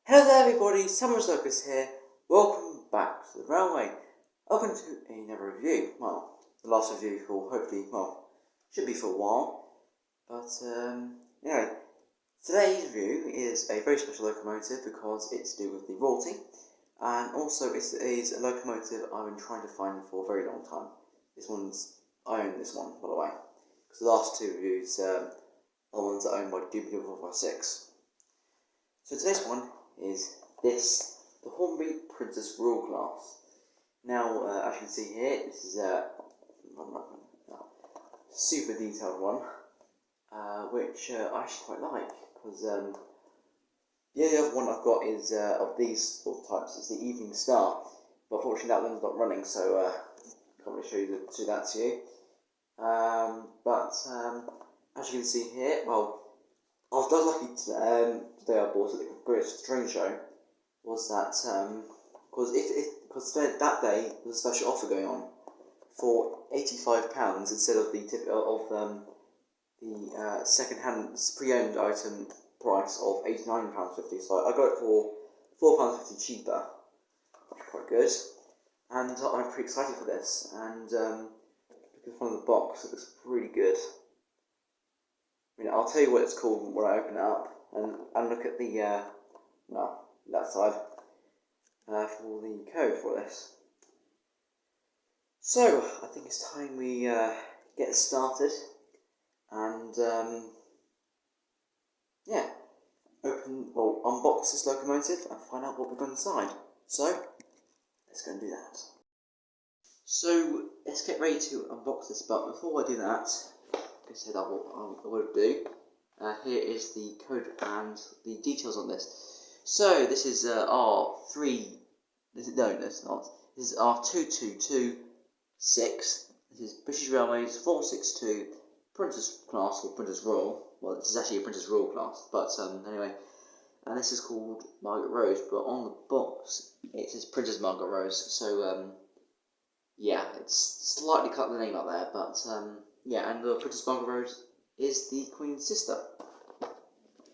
Hello there everybody, Locos here. Welcome back to the railway. Welcome to another review. Well, the last review for hopefully, should be for a while. But anyway, today's review is a very special locomotive because it's to do with the royalty. And also it is a locomotive I've been trying to find for a very long time. I own this one, by the way. Because the last two reviews are the ones that are owned by DB456. So today's one is this, the Hornby Princess Royal class. Now, as you can see here, this is a super detailed one, which I actually quite like, because the only other one I've got is of these sort of types is the Evening Star, but unfortunately that one's not running, so I can't really show that to you. As you can see here, well, I was lucky today I bought at the British Train Show, was that, because that day there was a special offer going on for £85 instead of the second-hand pre-owned item price of £89.50, so I got it for £4.50 cheaper, which is quite good, and I'm pretty excited for this, and looking from the box, it looks really good. I'll tell you what it's called when I open it up and look at the, that side, for the code for this. So, I think it's time we get started and, unbox this locomotive and find out what we've got inside. So, let's go and do that. So, let's get ready to unbox this, but before I do that, I said I would do. Here is the code and the details on this. So this is R22226. This is British Railways 462 Princess Class or Princess Royal. Well, this is actually a Princess Royal class, but anyway. And this is called Margaret Rose, but on the box it says Princess Margaret Rose. So yeah, it's slightly cut the name out there, but yeah, and the Princess Margaret Rose is the Queen's sister,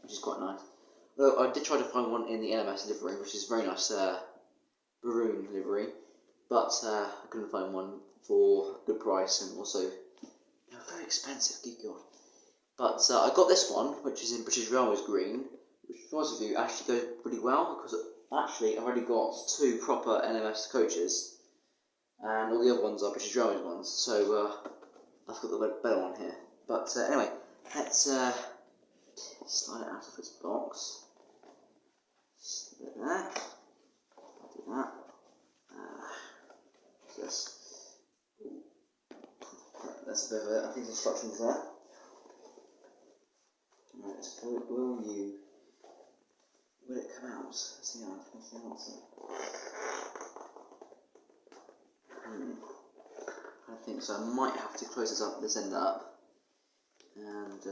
which is quite nice. Though I did try to find one in the LMS livery, which is very nice maroon livery, but I couldn't find one for a good price, and also very expensive, good God. But I got this one, which is in British Railways green, which, to be honest with you, actually goes pretty well, because actually I've already got two proper LMS coaches, and all the other ones are British Railways ones, so I've got the better one here. But anyway, let's slide it out of its box. Slip it there. Do that. That's a bit of it. I think the instructions there. Right, will it come out? Let's see how it's the answer. I think so. I might have to close this end up, and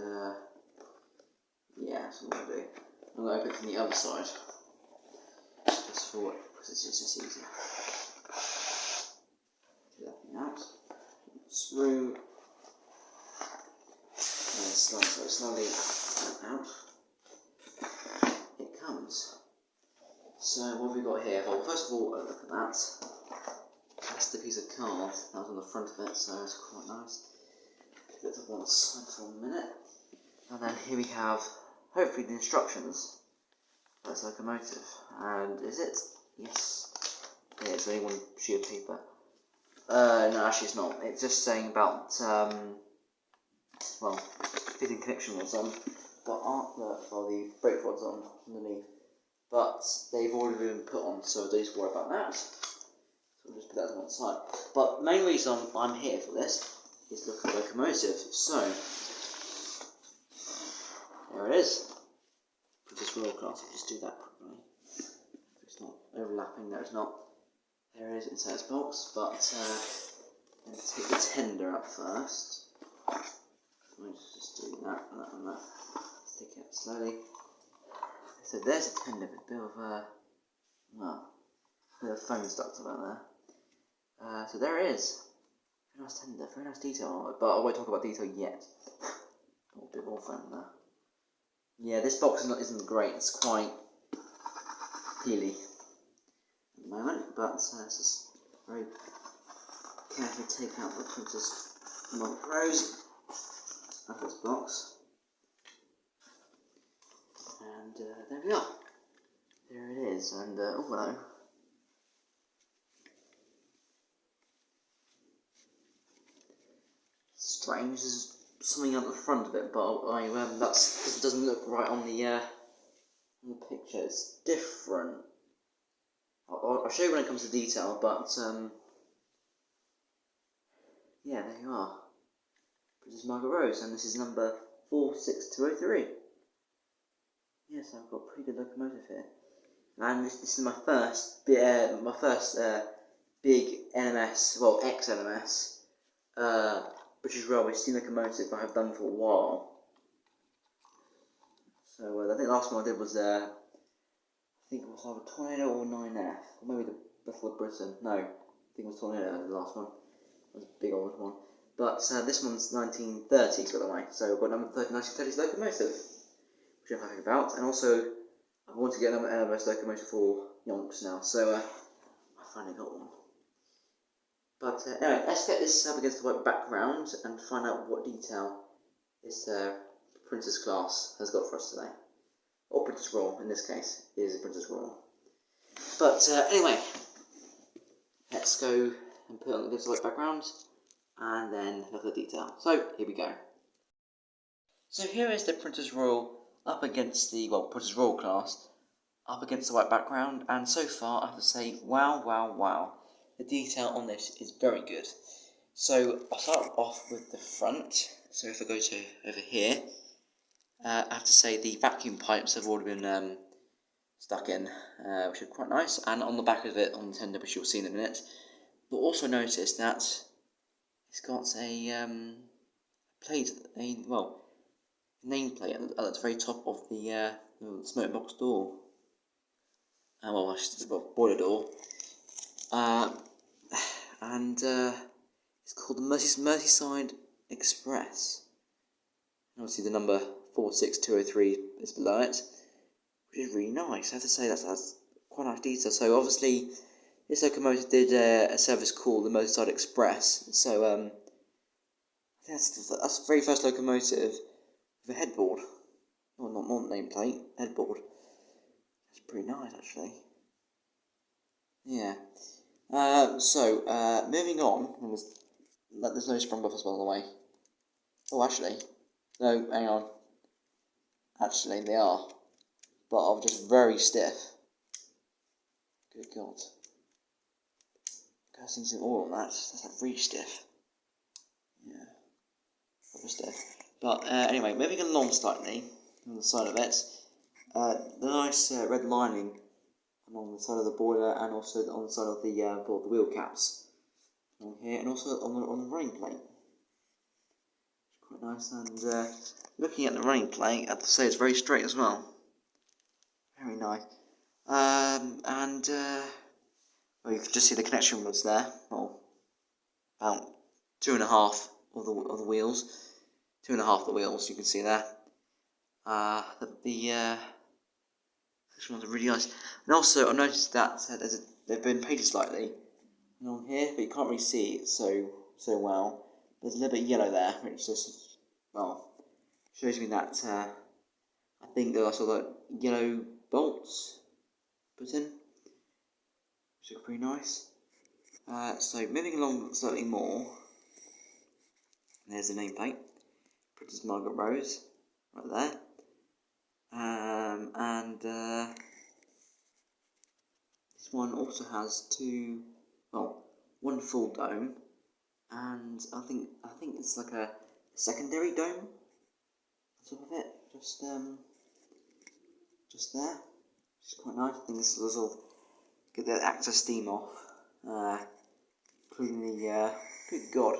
yeah, that's what I'm going to do. I'm going to open it from the other side, just for it, because it's just easier. Get that thing out. Screw, and slowly out. It comes. So what have we got here? Well, first of all, look at that. That's the piece of card that was on the front of it, so it's quite nice. Put it to one side for a minute, and then here we have, hopefully, the instructions for this locomotive. And is it? Yes. Yeah, it's only one sheet of paper. No, actually it's not. It's just saying about, fitting connection rods on, but aren't the brake rods on underneath. But they've already been put on, so don't need to worry about that. I'll just put that to one side. But the main reason I'm here for this is look at the locomotive. So, there it is. Princess Royal class. I'll just do that quickly. It's not overlapping, there it's not. There it is inside its box, but let's take the tender up first. Let's just do that and that and that. Stick it up slowly. So there's a tender, with a bit of a bit of foam stuck to that there. So there it is. Very nice tender, very nice detail on it, but I won't talk about detail yet. A bit more foam there. Yeah, this box isn't great. It's quite clearly at the moment, but let's just very carefully take out the Princess Margaret Rose out of this box. And there we are. There it is, and oh hello. Strange, there's something on the front of it, but that doesn't look right on the picture. It's different. I'll show you when it comes to detail, but yeah, there you are. Princess Margaret Rose, and this is number 46203. Yes, I've got a pretty good locomotive here, and this is my first big NMS, well, ex-NMS, British Railway steam locomotive I have done for a while. So I think the last one I did was I think it was either Tornado or 9F, or maybe before Britain. No, I think it was Tornado, the last one. It was a big old one. But this one's 1930s, by the way. So I've got number 1930s locomotive, which I'm happy about. And also, I want to get another NMS locomotive for Yonks now. So I finally got one. But anyway, let's get this up against the white background and find out what detail this Princess class has got for us today. Or Princess Royal, in this case, is a Princess Royal. But anyway, let's go and put it on against the white background and then look at the detail. So, here we go. So here is the Princess Royal up against the, well, Princess Royal class, up against the white background, and so far I have to say, wow, wow, wow. The detail on this is very good. So I'll start off with the front. So if I go to over here, I have to say the vacuum pipes have already been stuck in, which is quite nice. And on the back of it, on the tender, which you'll see in a minute. But also notice that it's got a plate, nameplate at the very top of the smoke box door. Well, I should say boiler door. And it's called the Merseyside Express. And obviously the number 46203 is below it, which is really nice. I have to say that's quite nice detail. So obviously this locomotive did a service called the Merseyside Express. So I think that's the very first locomotive with a headboard. Well, not nameplate, headboard. That's pretty nice actually. Yeah. Moving on, there's no sprung buffers by the way. Oh, actually, no, hang on. Actually, they are, but are just very stiff. Good God. Casting some oil on that, that's like really stiff. Yeah, proper stiff. But anyway, moving along slightly on the side of it, the nice red lining along the side of the boiler and also on the side of the wheel caps along here, and also on the running plate. It's quite nice, and looking at the running plate, I have to say it's very straight as well. Very nice. Well, you can just see the connection rods there. Well, about 2.5 of the wheels. 2.5 of the wheels you can see there. This one's really nice. And also, I noticed that they've been painted slightly along here, but you can't really see it so well. There's a little bit of yellow there, which just, well, shows me that I think there are sort of yellow bolts put in, which look pretty nice. So moving along slightly more, there's the nameplate, Princess Margaret Rose, right there. This one also has one full dome, and I think it's like a secondary dome on top of it, just there, which is quite nice. I think this will sort of get the excess steam off, including the good God,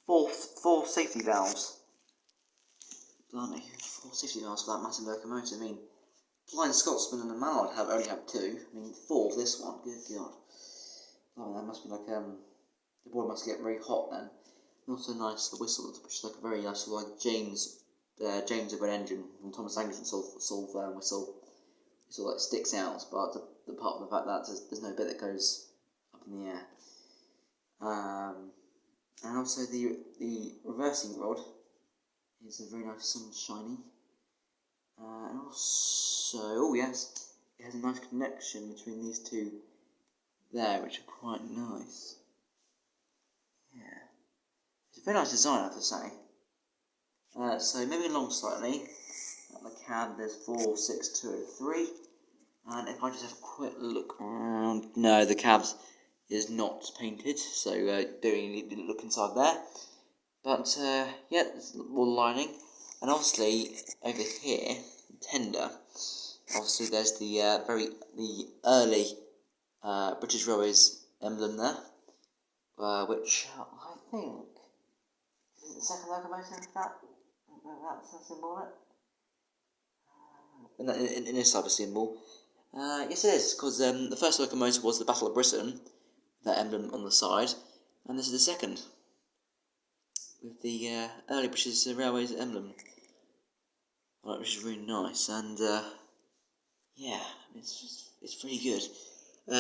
four safety valves. Blimey, 4 safety valves for that massive locomotive. I mean, Flying Scotsman and the Mallard only have 2. I mean, 4 for this one. Good God. Oh, that must be like the boiler must get very hot then. And also nice the whistle, which is like a very nice like James of an engine from Thomas Anderson whistle, sort of like sticks out, but apart from the fact that there's no bit that goes up in the air. And also the reversing rod is a very nice and shiny. And also, oh yes, it has a nice connection between these two there, which are quite nice. Yeah, it's a very nice design, I have to say. So moving along slightly, at the cab there's 46203, and if I just have a quick look around, no, the cab is not painted, so don't really need to look inside there. But yeah, there's more lining, and obviously over here, tender. Obviously, there's the early British Railways emblem there, which I think is the second locomotive that's a symbol on it. In this type of symbol, yes it is, because the first locomotive was the Battle of Britain, that emblem on the side, and this is the second with the early British Railways emblem, which is really nice. And yeah, it's pretty good.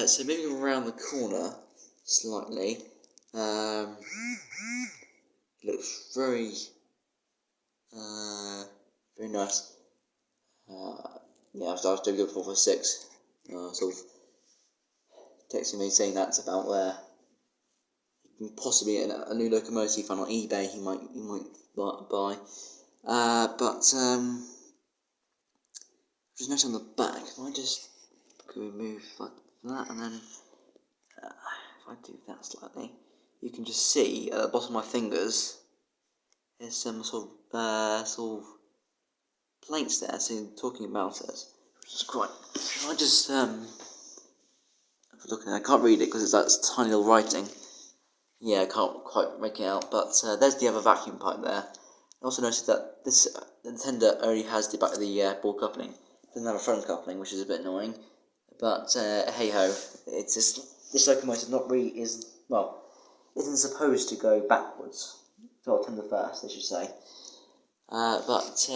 So moving around the corner slightly, it looks very nice. Yeah, I was doing good for 6. Sort of texting me saying that's about where possibly a new locomotive on eBay he might buy. But just notice on the back, if I just remove like that, and then if I do that slightly, you can just see at the bottom of my fingers there's some sort of plates there, so talking about it, which is quite. If I just look, I can't read it because it's that tiny little writing. Yeah, I can't quite make it out, but there's the other vacuum pipe there. I also noticed that the tender only has the ball coupling. It doesn't have a front coupling, which is a bit annoying. But hey ho, it's just this locomotive isn't supposed to go backwards. Well, tender first, they should say. But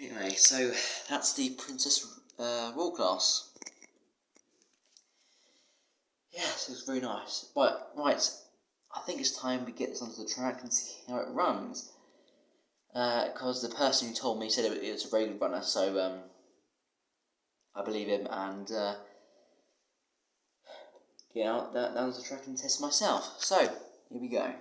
anyway, so that's the Princess Royal class. Yes, it was very nice. But right, I think it's time we get this onto the track and see how it runs. Because the person who told me said it was a very good runner, so I believe him, and get out that was the track and test myself. So here we go.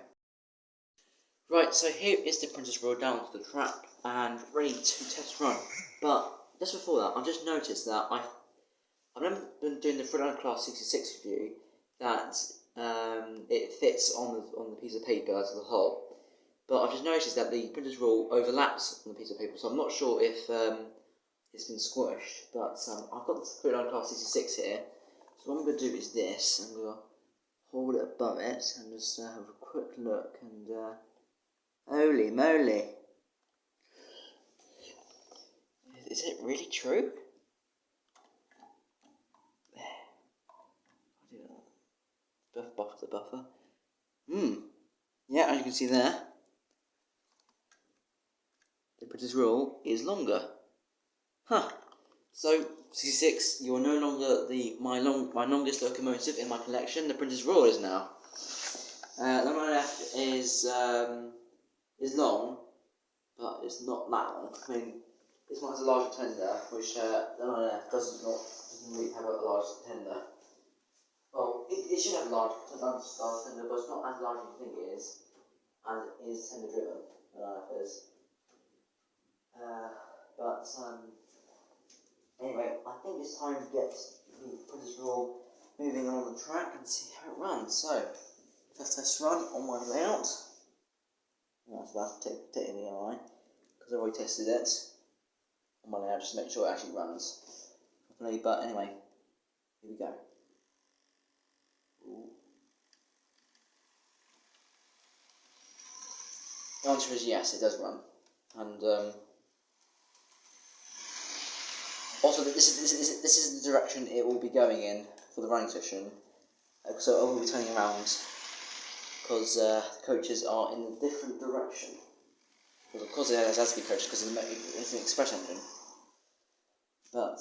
Right, so here is the Princess Royal down to the track and ready to test run. But just before that, I've just noticed that I've never been doing the Freelance Class 66 review, that it fits on the piece of paper as a whole. But I've just noticed that the Princess Royal overlaps on the piece of paper, so I'm not sure if it's been squished. But I've got the Freelance Class 66 here, so what I'm going to do is this. I'm going to hold it above it and just have a quick look, and holy moly! Is it really true? Buffer the buffer. Yeah, as you can see there, the Princess Royal is longer. Huh. So 66, you are no longer my longest locomotive in my collection. The Princess Royal is now. The one on the left is long, but it's not that long. I mean, this one has a larger tender, which the one on the left doesn't really have a large tender. Well, it should have a large tender, but it's not as large as you think it is, and it is tender driven. I don't know if it is. But anyway, I think it's time to get the Princess Royal moving on the track and see how it runs. So, first test run on my way out. That's about to take the eye, because I've already tested it on my way out just to make sure it actually runs properly. But anyway, here we go. Ooh. The answer is yes, it does run, and also this is the direction it will be going in for the running session. So I will be turning around because the coaches are in a different direction. Because of course it has to be coaches because it's an express engine. But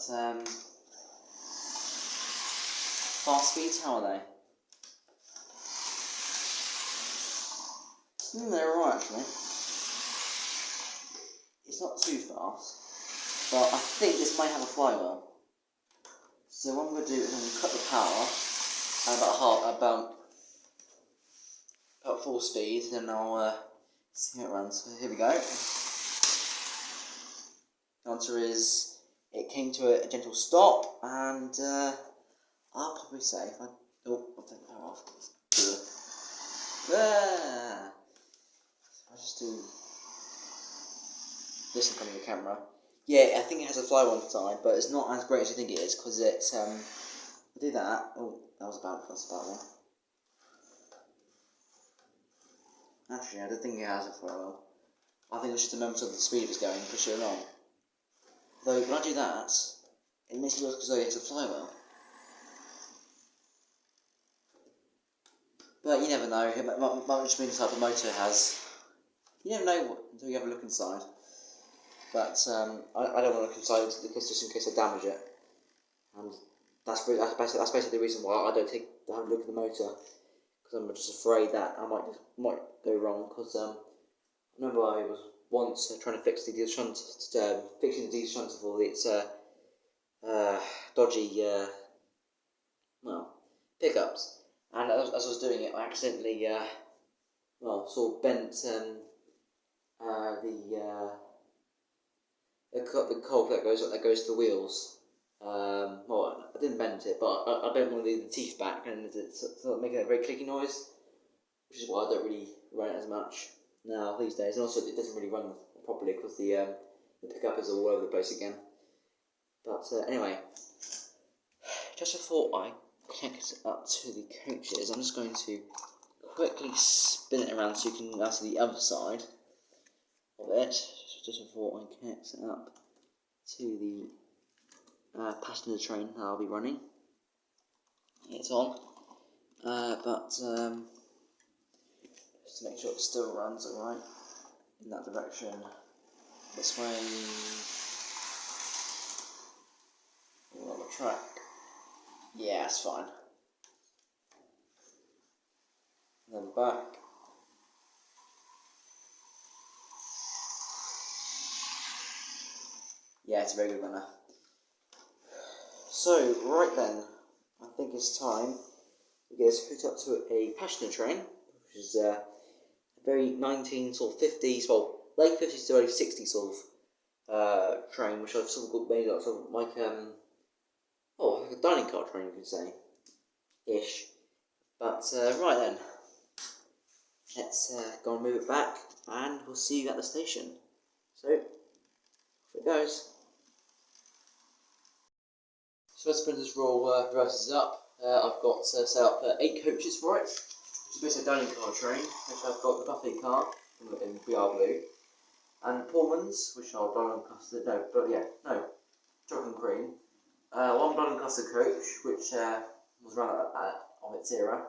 fast speeds, how are they? They're alright actually. It's not too fast, but I think this might have a flywheel. So what I'm going to do is I'm going to cut the power at about full speed, then I'll see how it runs. So here we go. The answer is it came to a gentle stop, and I'll probably say if I I'll take the power off. I'll just do this in front of the camera. Yeah, I think it has a flywheel inside, but it's not as great as you think it is, because it's I do that. Oh, that's a bad one. Actually, I don't think it has a flywheel. I think it's just a moment of the speed it's going, push it along. Though when I do that, it makes it look as though it has a flywheel. But you never know, it might just mean the type of motor it has. You never know until you have a look inside. But I don't want to look inside just in case I damage it. And that's basically the reason why I don't have a look at the motor. Because I'm just afraid that I might go wrong. Because I remember I was once trying to fix the diesel shunt, fixing the diesel shunt of all its dodgy pickups. And as I was doing it, I accidentally sort of bent the cold that goes to the wheels. Well, I didn't bend it, but I bent one of the teeth back, and it's sort of making a very clicky noise, which is why I don't really run it as much now these days. And also, it doesn't really run properly because the pickup is all over the place again. But anyway, just before I connect it up to the coaches, I'm just going to quickly spin it around so you can go to the other side of it, just before I connect it up to the passenger train that I'll be running. It's on, but just to make sure it still runs alright in that direction. This way, on the track. Yeah, it's fine. And then back. Yeah, it's a very good runner. So, right then, I think it's time to get us hooked up to a passenger train, which is a very 1950s, well, late 50s to early 60s sort of train, which I've sort of made up sort of like a dining car train, you could say, ish. But right then, let's go and move it back, and we'll see you at the station. So, off it goes. So let's bring this roll reverses up. I've got set up 8 coaches for it, which is basically a dining car train, which I've got the buffet car in BR blue, and Pullmans, which are brown and custard, chocolate and cream. One brown and custard coach, which was run of its era.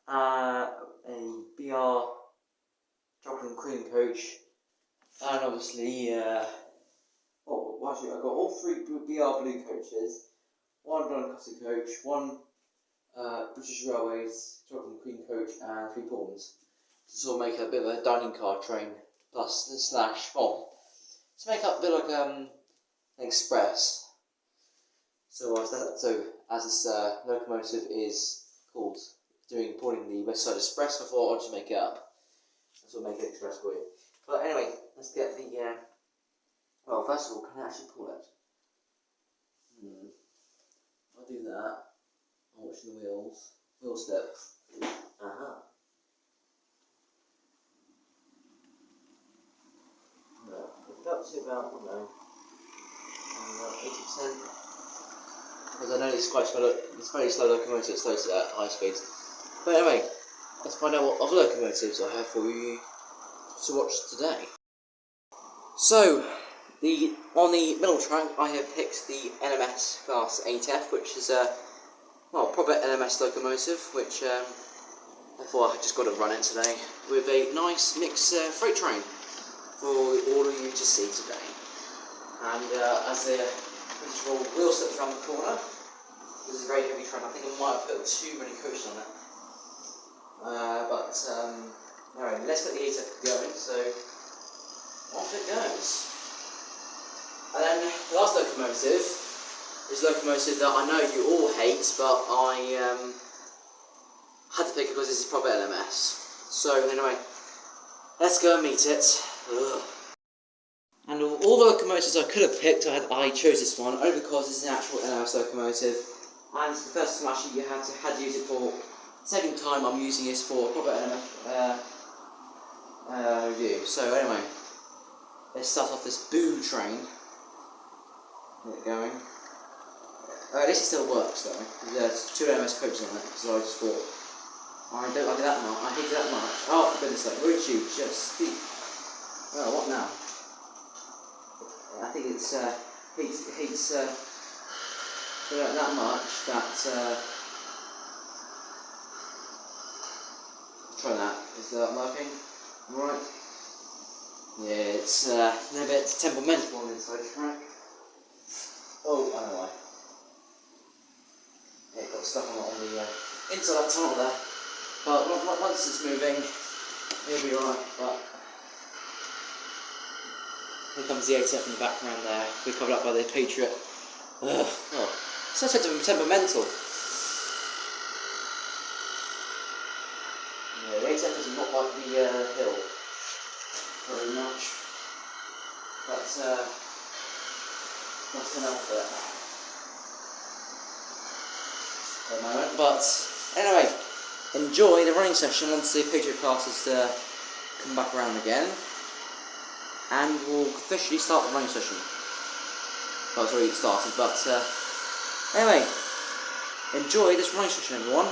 A BR chocolate and cream coach, and obviously, actually I've got all 3 BR blue coaches, 1 brown and custard coach, 1 British Railways chocolate and cream coach, and 3 Pullmans, to sort of make a bit of a dining car train, plus to make up a bit like an express. So as this locomotive is called pulling the West Side Express, I thought I'd just make it up. That's what make it express for you. But anyway, let's get the well, first of all, can I actually pull it? I'll do that. I'm watching the wheel slip. Up to about 80%. Because I know it's quite slow. It's very slow locomotive. It slows at high speeds. But anyway, let's find out what other locomotives I have for you to watch today. So, on the middle track, I have picked the NMS Class 8F, which is a proper NMS locomotive, which I thought I just got to run it today with a nice mixed freight train for all of you to see today. And as the Prince's Roll wheel slips around the corner. This is a very heavy train. I think I might have put too many coaches on it. Alright, let's get the ATF going, so off it goes. And then the last locomotive is a locomotive that I know you all hate, but I had to pick it because this is proper LMS. So anyway, let's go and meet it. Ugh. And of all the locomotives I could have picked, I chose this one only because it's an actual LMS locomotive, and it's the first time actually you had to use it for. Second time I'm using this for proper LMS review. So anyway, let's start off this Boo train. Get it going. At least it still works though. There's 2 LMS coaches on it, so I just thought, I don't like it that much. I hate it that much. Oh, for goodness sake, would you just speak? Oh, what now? I think it's heats that much that. Try that. Is that working? Right. Yeah, it's a little bit temperamental on the inside track. Oh, I know why. Yeah, it got stuck on the inside that tunnel there. But once it's moving, it'll be alright. But here comes the ATF in the background there. We're covered up by the Patriot. Ugh. Oh, so temperamental. Yeah, the ATF does not like the hill very much. That's enough of it at the moment. But anyway, enjoy the running session once the Patriot class has come back around again, and we'll officially start the running session. Well, it's already started, but anyway, enjoy this running session, everyone.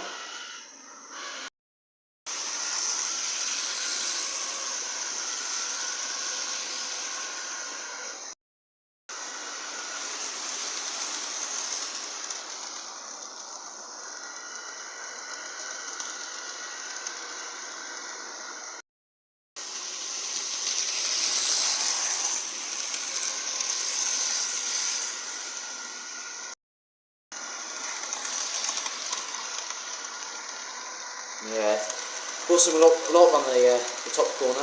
Yeah, also a lot on the top corner.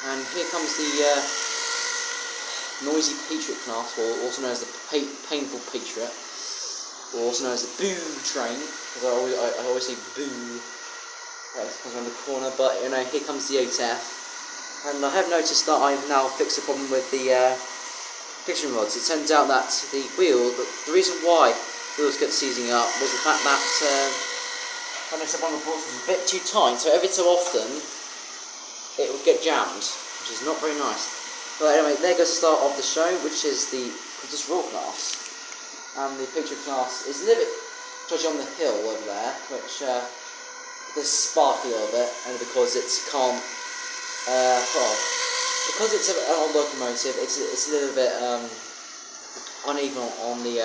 And here comes the noisy Patriot class, or also known as the painful Patriot, or also known as the Boo train, because I always say boo as it comes around the corner. But you know, here comes the ATF, and I have noticed that I've now fixed the problem with the friction rods. It turns out that the reason why wheels kept seizing up was the fact that one of the bolts was a bit too tight, so every so often it would get jammed, which is not very nice. But anyway, there goes the start of the show, which is the Princess Royal class. And the Patriot class is a little bit dodgy on the hill over there, which does spark a little bit, and because it can't, because it's an old locomotive, it's a little bit uneven on the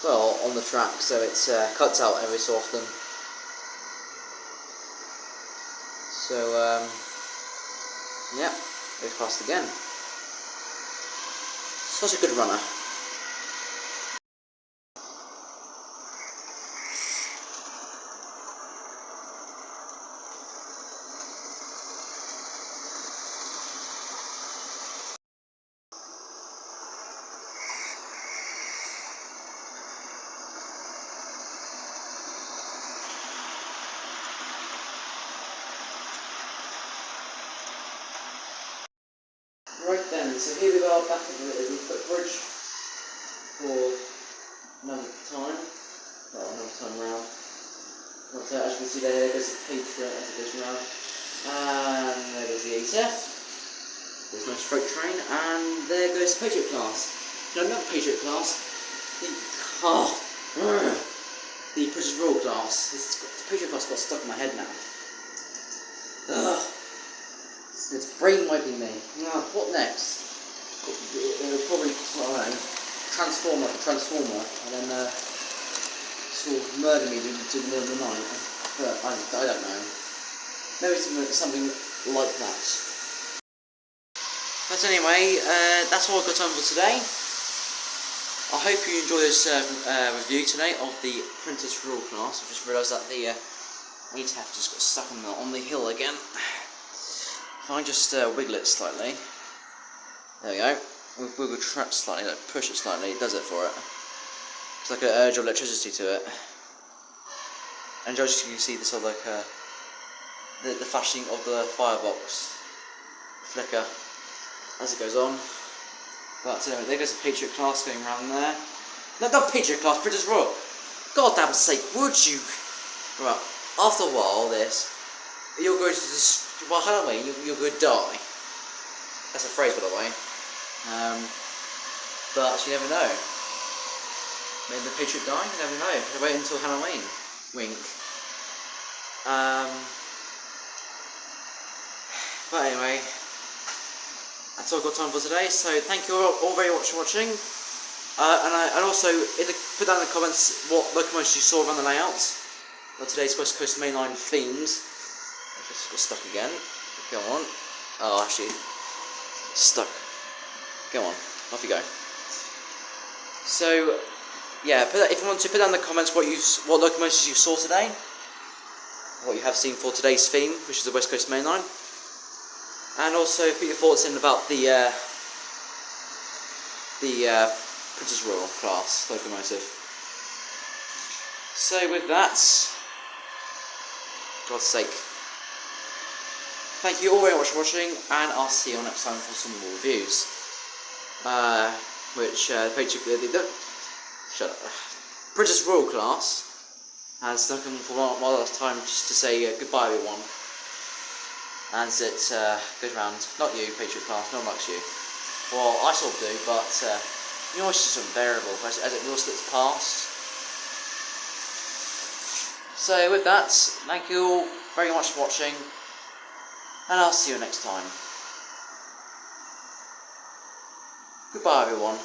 on the track, so it's cuts out every so often. So yeah, it's passed again. Such a good runner. Right then, so here we are back at the footbridge for another time. Well, another time round. But as you can see there goes the Patriot as it goes round. And there goes the ATF. There's no straight train. And there goes the Patriot class. No, not the Patriot class. The British Royal class. The Patriot class got stuck in my head now. Ugh. It's brain wiping me. What next? It'll probably transform like a transformer and then sort of murder me to the middle of the night. But I don't know. Maybe something like that. But anyway, that's all I've got time for today. I hope you enjoy this review today of the Princess Rule class. I just realised that the ATAF just got stuck on the hill again. If I just wiggle it slightly, there we go. Wiggle track slightly, like push it slightly, it does it for it. It's like an urge of electricity to it. And just you can see the sort of like the flashing of the firebox flicker as it goes on. But there goes a Patriot class going around there. No, not Patriot class, Princess Royal. God damn sake, would you? Right, after a while, you're going to just, well, Halloween, you're going to die. That's a phrase, by the way. But you never know. Maybe the Patriot die, you never know. Wait until Halloween. Wink. But anyway, that's all I've got time for today, so thank you all very much for watching. And also, put down in the comments what locomotives you saw around the layout of today's West Coast Mainline themes. I just got stuck again. Go on. Oh, actually, stuck. Go on, off you go. So, yeah, if you want to, put down in the comments what locomotives you saw today, what you have seen for today's theme, which is the West Coast Mainline. And also put your thoughts in about the Princess Royal class locomotive. So with that, God's sake, thank you all very much for watching, and I'll see you next time for some more reviews. Princess Royal class has stuck in for one last time just to say goodbye everyone. As it goes around, not you, Patriot class, no one likes you. Well, I sort of do, but you know, it's just unbearable as it all slips past. So with that, thank you all very much for watching, and I'll see you next time. Goodbye everyone.